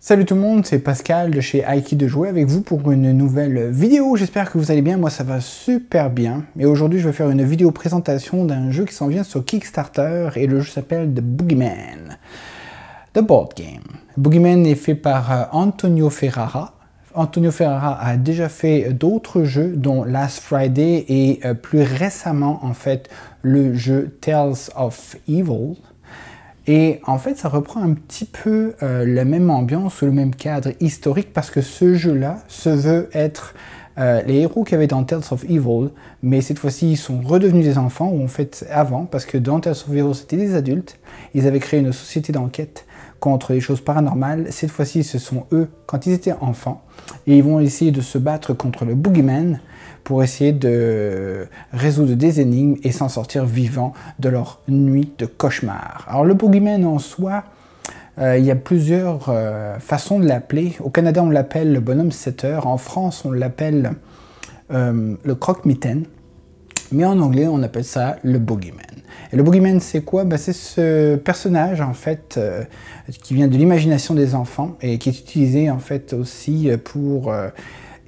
Salut tout le monde, c'est Pascal de chez Aiki de jouer avec vous pour une nouvelle vidéo. J'espère que vous allez bien, moi ça va super bien. Et aujourd'hui je vais faire une vidéo présentation d'un jeu qui s'en vient sur Kickstarter et le jeu s'appelle The Boogeyman, The Board Game. Boogeyman est fait par Antonio Ferrara. Antonio Ferrara a déjà fait d'autres jeux dont Last Friday et plus récemment en fait le jeu Tales of Evil. Et en fait, ça reprend un petit peu la même ambiance ou le même cadre historique parce que ce jeu-là se veut être les héros qu'il y avait dans Tales of Evil, mais cette fois-ci, ils sont redevenus des enfants, ou en fait avant, parce que dans Tales of Evil, c'était des adultes. Ils avaient créé une société d'enquête contre les choses paranormales. Cette fois-ci, ce sont eux, quand ils étaient enfants, et ils vont essayer de se battre contre le Boogeyman pour essayer de résoudre des énigmes et s'en sortir vivants de leur nuit de cauchemar. Alors le Boogeyman en soi, il y a plusieurs façons de l'appeler. Au Canada, on l'appelle le bonhomme 7 heures. En France, on l'appelle le croque-mitaine. Mais en anglais, on appelle ça le Boogeyman. Et le Boogeyman, c'est quoi? C'est ce personnage, en fait, qui vient de l'imagination des enfants et qui est utilisé, en fait, aussi pour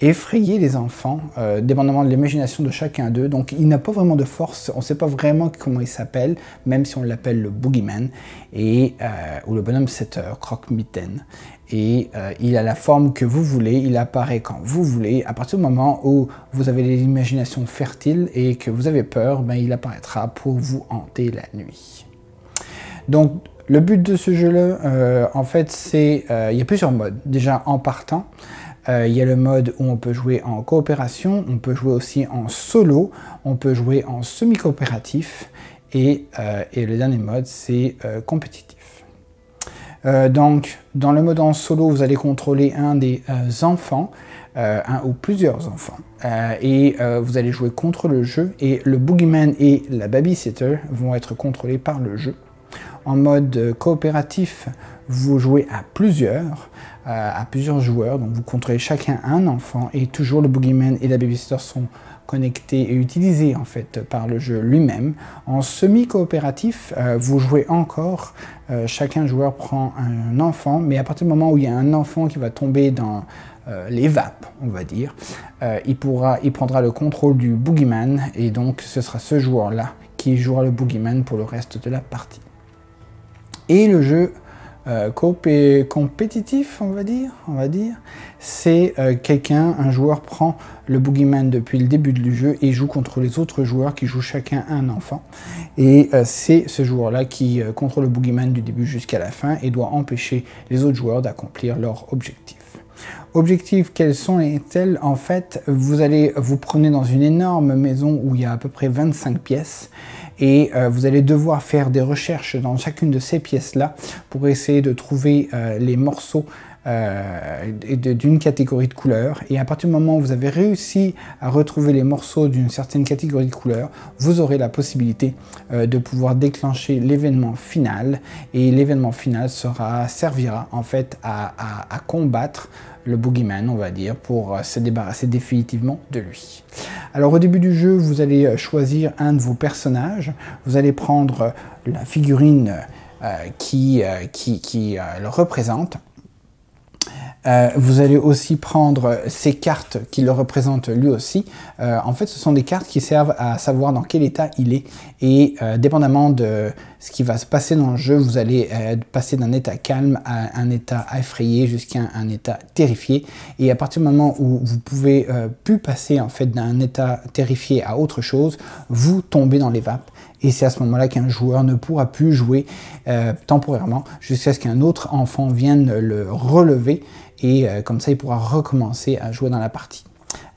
effrayer les enfants, dépendamment de l'imagination de chacun d'eux. Donc, il n'a pas vraiment de force. On ne sait pas vraiment comment il s'appelle, même si on l'appelle le Boogeyman, ou le bonhomme 7 heures, croque-mitaine. Et il a la forme que vous voulez, il apparaît quand vous voulez. À partir du moment où vous avez l'imagination fertile et que vous avez peur, il apparaîtra pour vous hanter la nuit. Donc, le but de ce jeu-là, en fait, c'est... il y a plusieurs modes. Déjà, en partant, il y a le mode où on peut jouer en coopération, on peut jouer aussi en solo, on peut jouer en semi-coopératif, et le dernier mode, c'est compétitif. Donc, dans le mode en solo, vous allez contrôler un des enfants, un ou plusieurs enfants, et vous allez jouer contre le jeu, et le Boogeyman et la babysitter vont être contrôlés par le jeu. En mode coopératif, vous jouez à plusieurs joueurs, donc vous contrôlez chacun un enfant, et toujours le Boogeyman et la babysitter sont connectés et utilisés en fait par le jeu lui-même. En semi-coopératif, vous jouez encore, chacun joueur prend un enfant, mais à partir du moment où il y a un enfant qui va tomber dans les vapes, on va dire, il prendra le contrôle du Boogeyman, et donc ce sera ce joueur-là qui jouera le Boogeyman pour le reste de la partie. Et le jeu compétitif, on va dire, c'est un joueur prend le Boogeyman depuis le début du jeu et joue contre les autres joueurs qui jouent chacun un enfant. Et c'est ce joueur-là qui contrôle le Boogeyman du début jusqu'à la fin et doit empêcher les autres joueurs d'accomplir leur objectif. Objectifs, quels sont-ils? En fait, vous prenez dans une énorme maison où il y a à peu près 25 pièces et vous allez devoir faire des recherches dans chacune de ces pièces-là pour essayer de trouver les morceaux d'une catégorie de couleurs, et à partir du moment où vous avez réussi à retrouver les morceaux d'une certaine catégorie de couleurs, vous aurez la possibilité de pouvoir déclencher l'événement final, et l'événement final servira en fait à combattre le Boogeyman, on va dire, pour se débarrasser définitivement de lui. Alors au début du jeu, vous allez choisir un de vos personnages, vous allez prendre la figurine qui le représente. Vous allez aussi prendre ces cartes qui le représentent lui aussi. En fait, ce sont des cartes qui servent à savoir dans quel état il est. Et dépendamment de ce qui va se passer dans le jeu, vous allez passer d'un état calme à un état effrayé jusqu'à un état terrifié. Et à partir du moment où vous pouvez plus passer en fait d'un état terrifié à autre chose, vous tombez dans les vapes. Et c'est à ce moment-là qu'un joueur ne pourra plus jouer temporairement jusqu'à ce qu'un autre enfant vienne le relever. Et comme ça, il pourra recommencer à jouer dans la partie.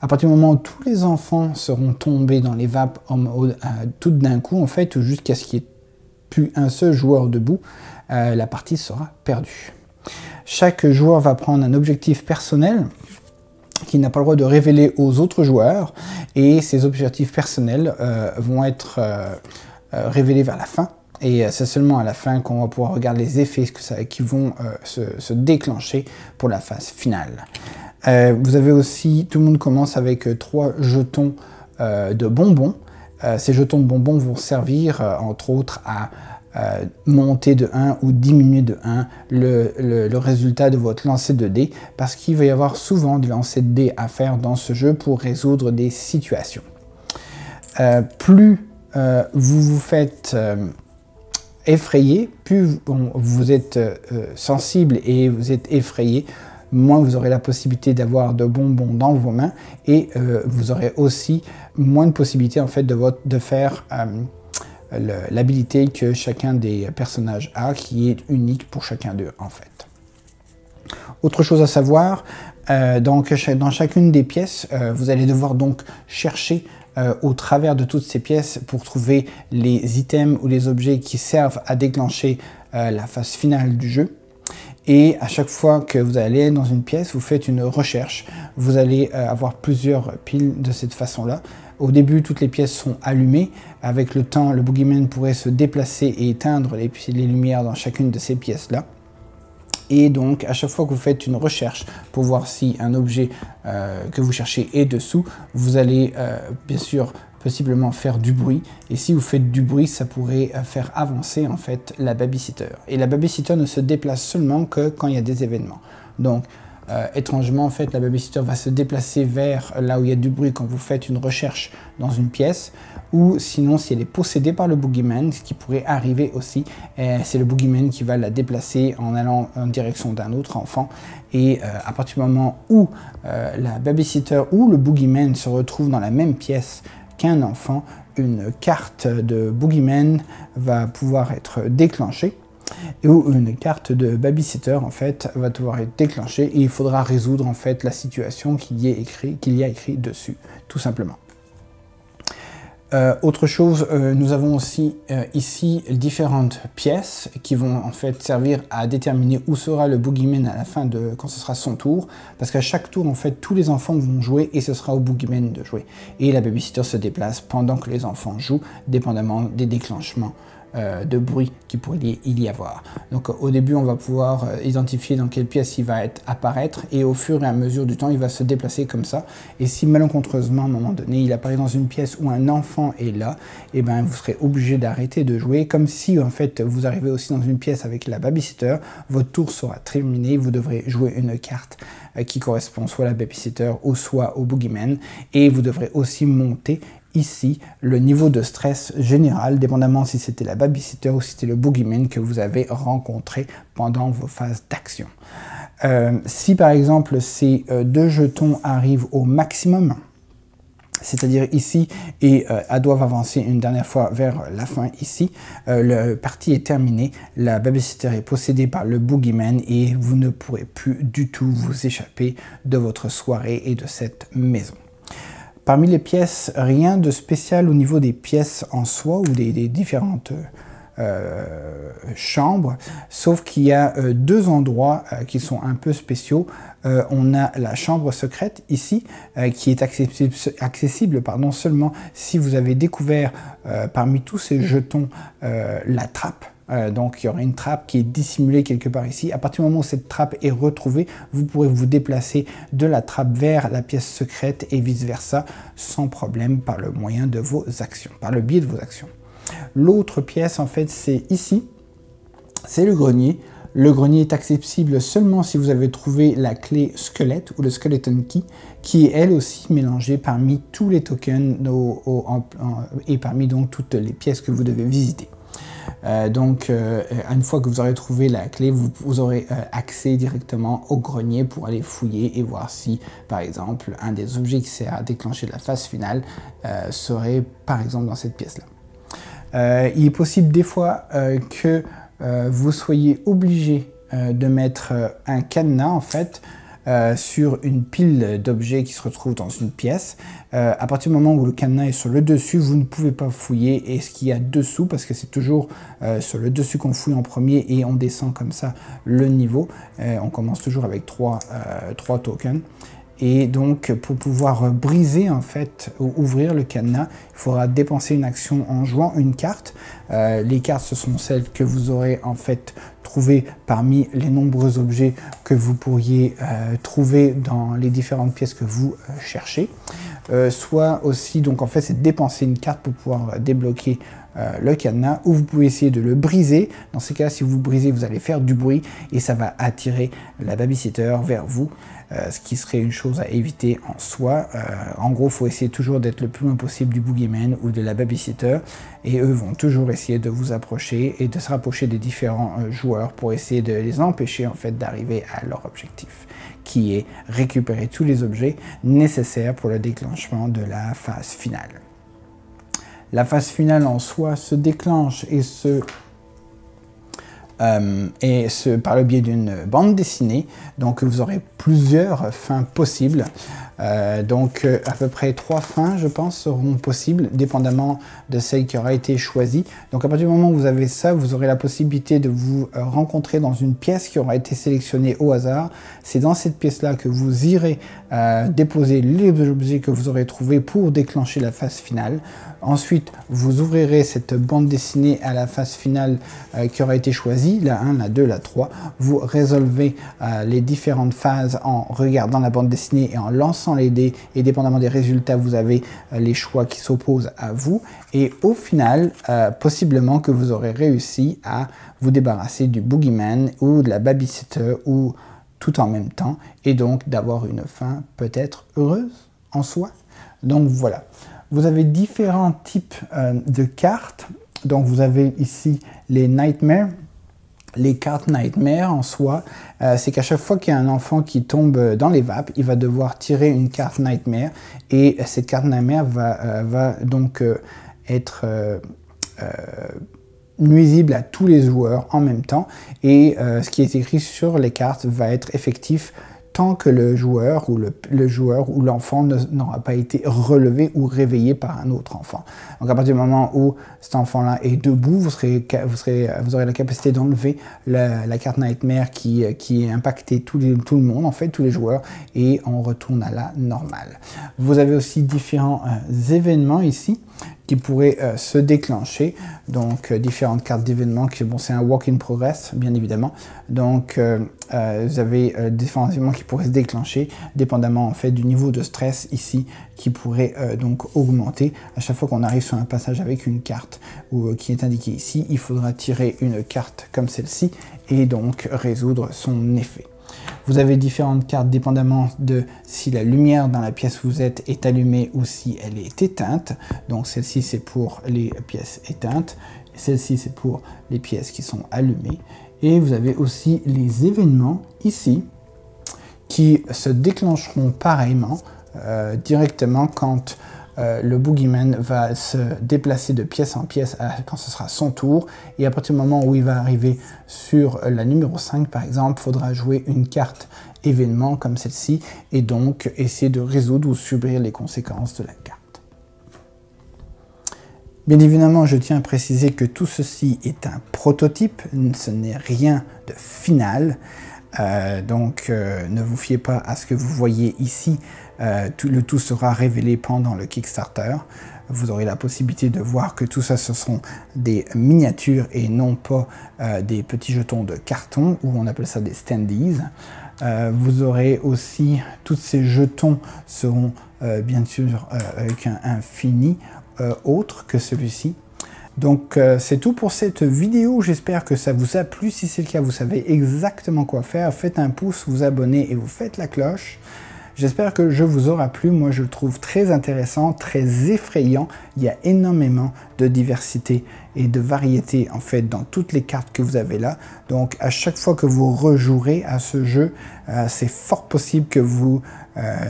À partir du moment où tous les enfants seront tombés dans les vapes tout d'un coup, en fait, jusqu'à ce qu'il n'y ait plus un seul joueur debout, la partie sera perdue. Chaque joueur va prendre un objectif personnel qu'il n'a pas le droit de révéler aux autres joueurs, et ces objectifs personnels vont être révélés vers la fin. Et c'est seulement à la fin qu'on va pouvoir regarder les effets qui vont se déclencher pour la phase finale. Vous avez aussi, tout le monde commence avec 3 jetons de bonbons. Ces jetons de bonbons vont servir entre autres à monter de 1 ou diminuer de 1 le résultat de votre lancer de dés, parce qu'il va y avoir souvent des lancers de dés à faire dans ce jeu pour résoudre des situations. Plus vous vous faites effrayer, plus vous êtes sensible et vous êtes effrayé, moins vous aurez la possibilité d'avoir de bonbons dans vos mains, et vous aurez aussi moins de possibilités en fait de faire l'habilité que chacun des personnages a, qui est unique pour chacun d'eux en fait. Autre chose à savoir, dans chacune des pièces, vous allez devoir donc chercher au travers de toutes ces pièces pour trouver les items ou les objets qui servent à déclencher la phase finale du jeu. Et à chaque fois que vous allez dans une pièce, vous faites une recherche. Vous allez avoir plusieurs piles de cette façon-là. Au début, toutes les pièces sont allumées. Avec le temps, le boogeyman pourrait se déplacer et éteindre les lumières dans chacune de ces pièces-là. Et donc, à chaque fois que vous faites une recherche pour voir si un objet que vous cherchez est dessous, vous allez bien sûr possiblement faire du bruit. Et si vous faites du bruit, ça pourrait faire avancer en fait la babysitter. Et la babysitter ne se déplace seulement que quand il y a des événements. Donc, étrangement, en fait, la babysitter va se déplacer vers là où il y a du bruit quand vous faites une recherche dans une pièce, ou sinon, si elle est possédée par le boogeyman, ce qui pourrait arriver aussi, c'est le boogeyman qui va la déplacer en allant en direction d'un autre enfant. Et à partir du moment où la babysitter ou le boogeyman se retrouve dans la même pièce qu'un enfant, une carte de boogeyman va pouvoir être déclenchée, et où une carte de babysitter en fait va devoir être déclenchée, et il faudra résoudre en fait la situation qu'il y a écrit dessus, tout simplement. Autre chose, nous avons aussi ici différentes pièces qui vont en fait servir à déterminer où sera le boogeyman à la fin quand ce sera son tour, parce qu'à chaque tour en fait tous les enfants vont jouer et ce sera au boogeyman de jouer, et la babysitter se déplace pendant que les enfants jouent, dépendamment des déclenchements de bruit qu'il pourrait y avoir. Donc au début on va pouvoir identifier dans quelle pièce il va apparaître, et au fur et à mesure du temps il va se déplacer comme ça, et si malencontreusement à un moment donné il apparaît dans une pièce où un enfant est là, et ben vous serez obligé d'arrêter de jouer, comme si en fait vous arrivez aussi dans une pièce avec la babysitter, votre tour sera terminé, vous devrez jouer une carte qui correspond soit à la babysitter ou soit au boogeyman, et vous devrez aussi monter ici le niveau de stress général, dépendamment si c'était la babysitter ou si c'était le boogeyman que vous avez rencontré pendant vos phases d'action. Si par exemple ces deux jetons arrivent au maximum, c'est-à-dire ici, et doivent avancer une dernière fois vers la fin ici, le parti est terminé, la babysitter est possédée par le boogeyman et vous ne pourrez plus du tout vous échapper de votre soirée et de cette maison. Parmi les pièces, rien de spécial au niveau des pièces en soi ou des différentes chambres, sauf qu'il y a deux endroits qui sont un peu spéciaux. On a la chambre secrète ici, qui est accessible seulement si vous avez découvert parmi tous ces jetons la trappe. Donc il y aura une trappe qui est dissimulée quelque part ici. À partir du moment où cette trappe est retrouvée, vous pourrez vous déplacer de la trappe vers la pièce secrète et vice versa sans problème par le moyen de vos actions, par le biais de vos actions. L'autre pièce en fait c'est ici, c'est le grenier. Le grenier est accessible seulement si vous avez trouvé la clé squelette ou le skeleton key, qui est elle aussi mélangée parmi tous les tokens et parmi donc toutes les pièces que vous devez visiter. Une fois que vous aurez trouvé la clé, vous aurez accès directement au grenier pour aller fouiller et voir si, par exemple, un des objets qui sert à déclencher la phase finale serait, par exemple, dans cette pièce-là. Il est possible des fois que vous soyez obligé de mettre un cadenas, en fait, sur une pile d'objets qui se retrouvent dans une pièce. À partir du moment où le cadenas est sur le dessus, vous ne pouvez pas fouiller et ce qu'il y a dessous, parce que c'est toujours sur le dessus qu'on fouille en premier et on descend comme ça le niveau. On commence toujours avec trois tokens. Et donc, pour pouvoir briser, en fait, ou ouvrir le cadenas, il faudra dépenser une action en jouant une carte. Les cartes, ce sont celles que vous aurez, en fait, trouvées parmi les nombreux objets que vous pourriez trouver dans les différentes pièces que vous cherchez. Soit aussi, donc, en fait, c'est dépenser une carte pour pouvoir débloquer le cadenas, ou vous pouvez essayer de le briser. Dans ces cas, si vous le brisez, vous allez faire du bruit et ça va attirer la babysitter vers vous, ce qui serait une chose à éviter en soi. En gros, il faut essayer toujours d'être le plus loin possible du boogeyman ou de la babysitter, et eux vont toujours essayer de vous approcher et de se rapprocher des différents joueurs pour essayer de les empêcher en fait d'arriver à leur objectif, qui est récupérer tous les objets nécessaires pour le déclenchement de la phase finale. La phase finale en soi se déclenche par le biais d'une bande dessinée, donc vous aurez plusieurs fins possibles. Donc à peu près 3 fins, je pense, seront possibles, dépendamment de celle qui aura été choisie. Donc à partir du moment où vous avez ça, vous aurez la possibilité de vous rencontrer dans une pièce qui aura été sélectionnée au hasard. C'est dans cette pièce-là que vous irez déposer les objets que vous aurez trouvés pour déclencher la phase finale. Ensuite, vous ouvrirez cette bande dessinée à la phase finale qui aura été choisie, la 1, la 2, la 3. Vous résolvez les différentes phases en regardant la bande dessinée et en lançant les dés, et dépendamment des résultats, vous avez les choix qui s'opposent à vous. Et au final, possiblement que vous aurez réussi à vous débarrasser du boogeyman ou de la babysitter ou tout en même temps, et donc d'avoir une fin peut-être heureuse en soi. Donc voilà. Vous avez différents types de cartes. Donc vous avez ici les Nightmares. Les cartes Nightmare en soi, c'est qu'à chaque fois qu'il y a un enfant qui tombe dans les vapes, il va devoir tirer une carte Nightmare, et cette carte Nightmare va donc être nuisible à tous les joueurs en même temps, et ce qui est écrit sur les cartes va être effectif tant que le joueur ou l'enfant n'aura pas été relevé ou réveillé par un autre enfant. Donc à partir du moment où cet enfant-là est debout, vous aurez la capacité d'enlever la carte Nightmare qui impactait tout le monde, en fait, tous les joueurs, et on retourne à la normale. Vous avez aussi différents événements ici qui pourraient se déclencher, donc différentes cartes d'événements, bon, c'est un work in progress bien évidemment, donc vous avez différents événements qui pourraient se déclencher dépendamment en fait du niveau de stress ici, qui pourrait donc augmenter à chaque fois qu'on arrive sur un passage avec une carte qui est indiquée ici. Il faudra tirer une carte comme celle-ci et donc résoudre son effet. Vous avez différentes cartes dépendamment de si la lumière dans la pièce où vous êtes est allumée ou si elle est éteinte. Donc celle-ci c'est pour les pièces éteintes, celle-ci c'est pour les pièces qui sont allumées. Et vous avez aussi les événements ici qui se déclencheront pareillement directement quand le boogeyman va se déplacer de pièce en pièce quand ce sera son tour, et à partir du moment où il va arriver sur la numéro 5 par exemple, il faudra jouer une carte événement comme celle-ci et donc essayer de résoudre ou subir les conséquences de la carte. Bien évidemment, je tiens à préciser que tout ceci est un prototype, ce n'est rien de final. Donc ne vous fiez pas à ce que vous voyez ici, le tout sera révélé pendant le Kickstarter. Vous aurez la possibilité de voir que tout ça ce sont des miniatures et non pas des petits jetons de carton, ou on appelle ça des standees. Vous aurez aussi, tous ces jetons seront bien sûr avec un fini autre que celui-ci. Donc c'est tout pour cette vidéo, j'espère que ça vous a plu. Si c'est le cas, vous savez exactement quoi faire. Faites un pouce, vous abonnez et vous faites la cloche. J'espère que je vous aura plu. Moi, je le trouve très intéressant, très effrayant. Il y a énormément de diversité et de variété en fait dans toutes les cartes que vous avez là. Donc à chaque fois que vous rejouerez à ce jeu, c'est fort possible que vous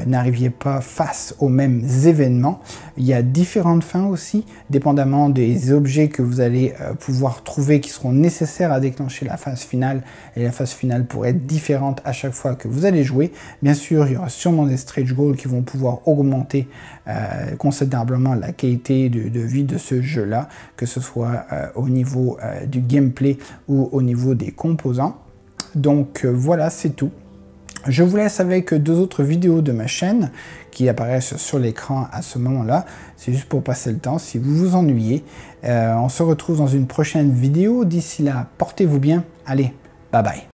n'arriviez pas face aux mêmes événements. Il y a différentes fins aussi, dépendamment des objets que vous allez pouvoir trouver qui seront nécessaires à déclencher la phase finale. Et la phase finale pourrait être différente à chaque fois que vous allez jouer. Bien sûr, il y aura sûrement des stretch goals qui vont pouvoir augmenter considérablement la qualité de vie de ce jeu-là, que ce soit au niveau du gameplay ou au niveau des composants. Donc voilà, c'est tout. Je vous laisse avec 2 autres vidéos de ma chaîne qui apparaissent sur l'écran à ce moment-là. C'est juste pour passer le temps si vous vous ennuyez. On se retrouve dans une prochaine vidéo. D'ici là, portez-vous bien. Allez, bye bye.